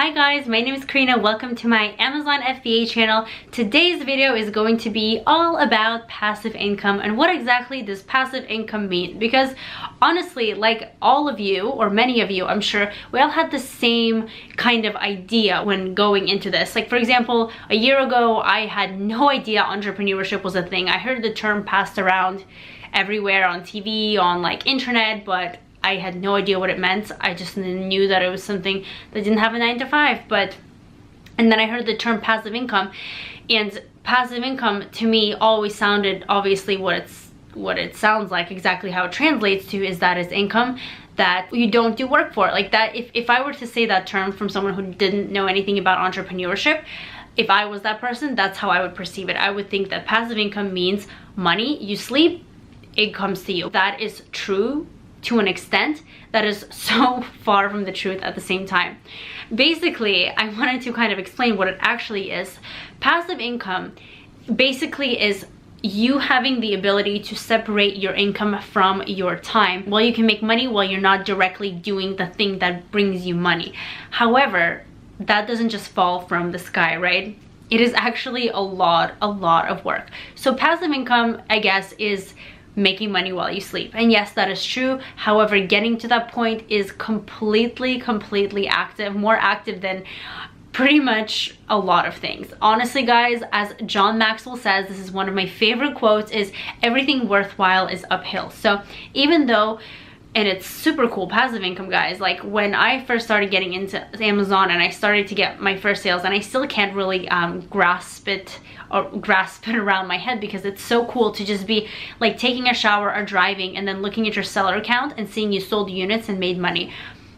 Hi guys, my name is Karina. Welcome to my Amazon FBA channel. Today's video is going to be all about passive income and what exactly does passive income mean, because honestly, like all of you or many of you, I'm sure we all had the same kind of idea when going into this. Like for example, a year ago I had no idea entrepreneurship was a thing. I heard the term passed around everywhere on TV, on like internet, but I had no idea what it meant. I just knew that it was something that didn't have a 9 to 5. And then I heard the term passive income, and passive income to me always sounded obviously what it sounds like, exactly how it translates to is that it's income that you don't do work for. Like that, if I were to say that term from someone who didn't know anything about entrepreneurship, if I was that person, that's how I would perceive it. I would think that passive income means money, you sleep, it comes to you. That is true to an extent. That is so far from the truth at the same time. Basically, I wanted to kind of explain what it actually is. Passive income basically is you having the ability to separate your income from your time. While you can make money while you're not directly doing the thing that brings you money. However, that doesn't just fall from the sky, right? It is actually a lot of work. So passive income, I guess, is making money while you sleep. And yes, that is true. However, getting to that point is completely active, more active than pretty much a lot of things. Honestly, guys, as John Maxwell says, this is one of my favorite quotes, is everything worthwhile is uphill. So even though, and it's super cool, passive income, guys, like when I first started getting into Amazon and I started to get my first sales, and I still can't really grasp it around my head, because it's so cool to just be like taking a shower or driving and then looking at your seller account and seeing you sold units and made money.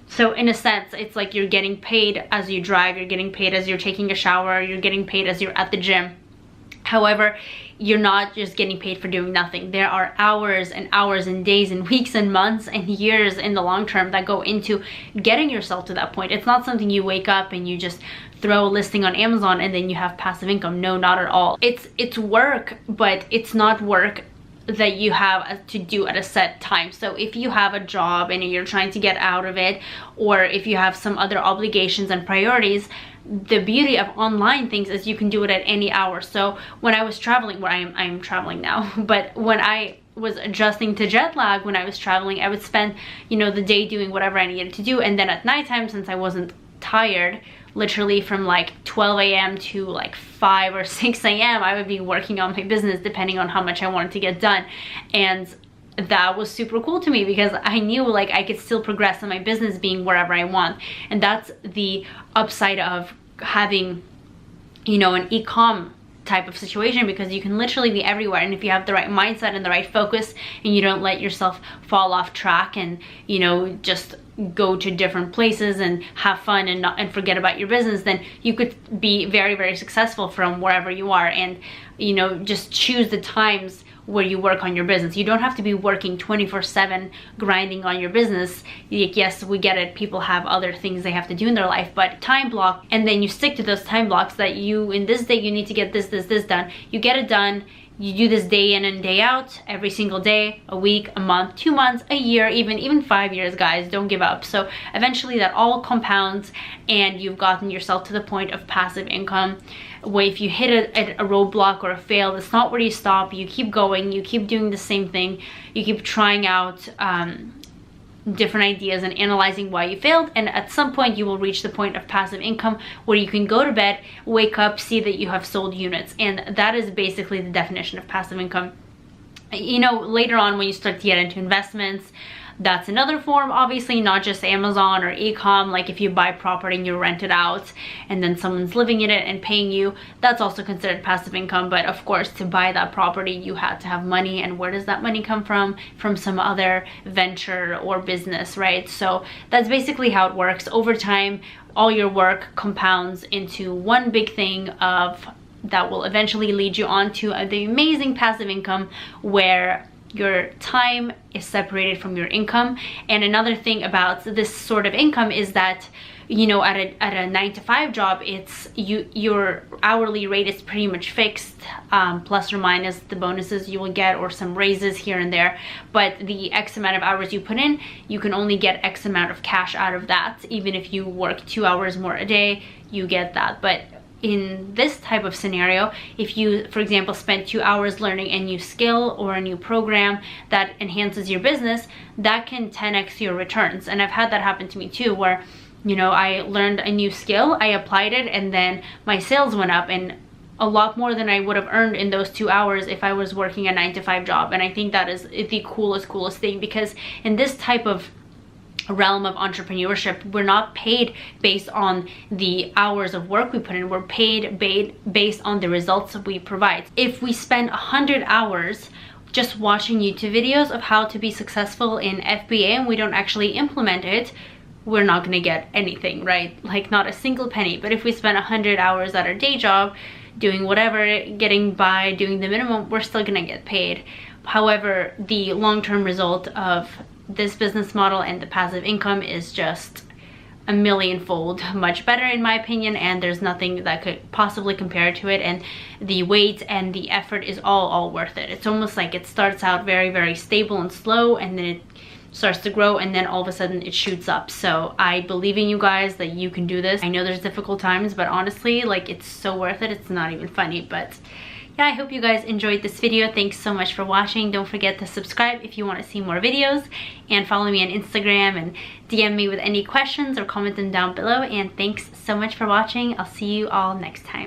So in a sense, it's like you're getting paid as you drive, you're getting paid as you're taking a shower, you're getting paid as you're at the gym. However, you're not just getting paid for doing nothing. There are hours and hours and days and weeks and months and years in the long term that go into getting yourself to that point. It's not something you wake up and you just throw a listing on Amazon and then you have passive income. No, not at all. It's work, but it's not work that you have to do at a set time. So if you have a job and you're trying to get out of it, or if you have some other obligations and priorities, the beauty of online things is you can do it at any hour. So when I was traveling, where I'm traveling now, but when I was adjusting to jet lag when I was traveling, I would spend, you know, the day doing whatever I needed to do, and then at nighttime, since I wasn't tired, literally from like 12 a.m. to like 5 or 6 a.m. I would be working on my business depending on how much I wanted to get done. And that was super cool to me, because I knew like I could still progress in my business being wherever I want. And that's the upside of having, you know, an e-com type of situation, because you can literally be everywhere. And if you have the right mindset and the right focus, and you don't let yourself fall off track and, you know, just go to different places and have fun and forget about your business, then you could be very successful from wherever you are. And, you know, just choose the times where you work on your business. You don't have to be working 24/7 grinding on your business. Yes, we get it, people have other things they have to do in their life, but time block, and then you stick to those time blocks that you, in this day you need to get this done. You get it done. You do this day in and day out, every single day, a week, a month, 2 months, a year, even 5 years, guys. Don't give up. So eventually that all compounds, and you've gotten yourself to the point of passive income, where if you hit a roadblock or a fail, it's not where you stop. You keep going, you keep doing the same thing, you keep trying out different ideas and analyzing why you failed, and at some point you will reach the point of passive income where you can go to bed, wake up, see that you have sold units. And that is basically the definition of passive income. You know, later on when you start to get into investments, that's another form, obviously, not just Amazon or e-com. Like if you buy property and you rent it out and then someone's living in it and paying you, that's also considered passive income. But of course, to buy that property, you had to have money. And where does that money come from? From some other venture or business, right? So that's basically how it works. Over time, all your work compounds into one big thing that will eventually lead you on to the amazing passive income, where your time is separated from your income. And another thing about this sort of income is that you know, at a 9-to-5 job, it's your hourly rate is pretty much fixed, plus or minus the bonuses you will get or some raises here and there. But the X amount of hours you put in, you can only get X amount of cash out of that. Even if you work 2 hours more a day, you get that. But in this type of scenario, if you, for example, spend 2 hours learning a new skill or a new program that enhances your business, that can 10x your returns. And I've had that happen to me too, where, you know, I learned a new skill, I applied it, and then my sales went up, and a lot more than I would have earned in those 2 hours if I was working a 9-to-5 job. And I think that is the coolest thing, because in this type of realm of entrepreneurship, we're not paid based on the hours of work we put in, we're paid based on the results we provide. If we spend 100 hours just watching YouTube videos of how to be successful in FBA and we don't actually implement it, we're not gonna get anything, right? Like, not a single penny. But if we spend 100 hours at our day job doing whatever, getting by, doing the minimum, we're still gonna get paid. However, the long-term result of this business model and the passive income is just a millionfold much better, in my opinion, and there's nothing that could possibly compare to it. And the wait and the effort is all worth it. It's almost like it starts out very stable and slow, and then it starts to grow, and then all of a sudden it shoots up. So I believe in you guys that you can do this. I know there's difficult times, but honestly, like, it's so worth it. It's not even funny. But yeah, I hope you guys enjoyed this video. Thanks so much for watching. Don't forget to subscribe if you want to see more videos, and follow me on Instagram and DM me with any questions or comment them down below. And thanks so much for watching. I'll see you all next time.